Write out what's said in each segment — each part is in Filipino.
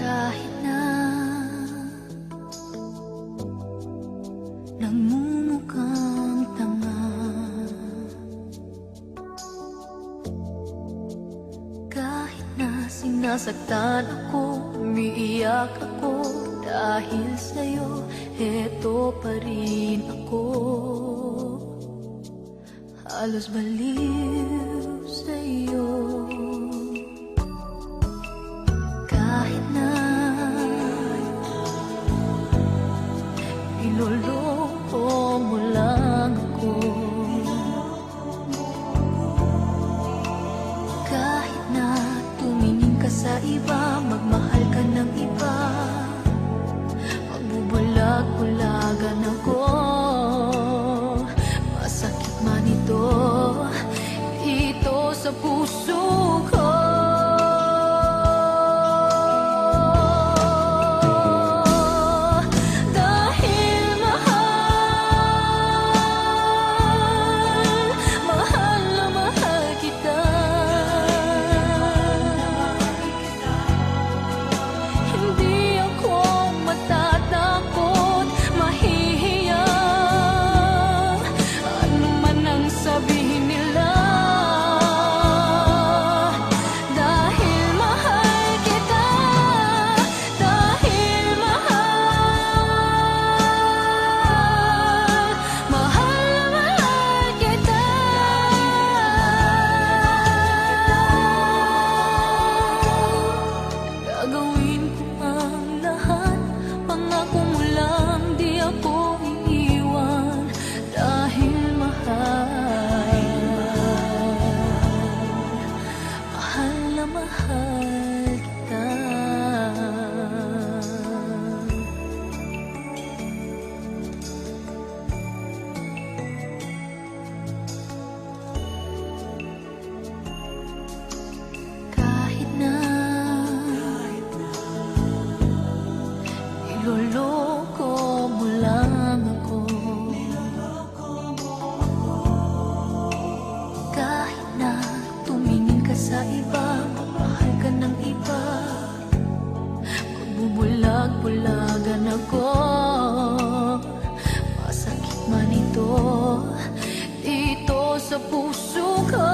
Kahit na nagmumukhang tanga, kahit na sinasaktan ako, umiiyak ako, dahil sa'yo, eto pa rin ako. Halos baliw sa'yo. Kahit na niloloko mo lang ako, kahit na tumingin ka sa iba, magmahal ka ng iba, magbubulag-bulagan ako. Masakit man ito, ito sa puso ko. Niloloko mo lang ako, kahit na tumingin ka sa iba, magmahal ka ng iba, magbubulag-bulagan ako. Masakit man ito, dito sa puso ko.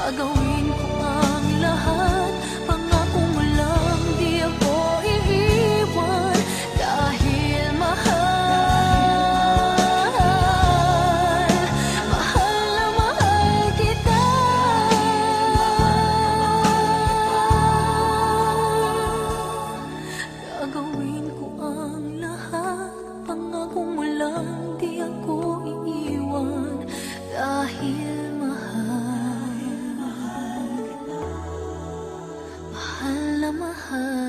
Gagawin ko ang lahat, pangako mo lang, di ako iiwan, dahil mahal, mahal na mahal kita. Gagawin ko ang lahat, pangako mo lang, di ako iiwan, dahil mahal na mahal.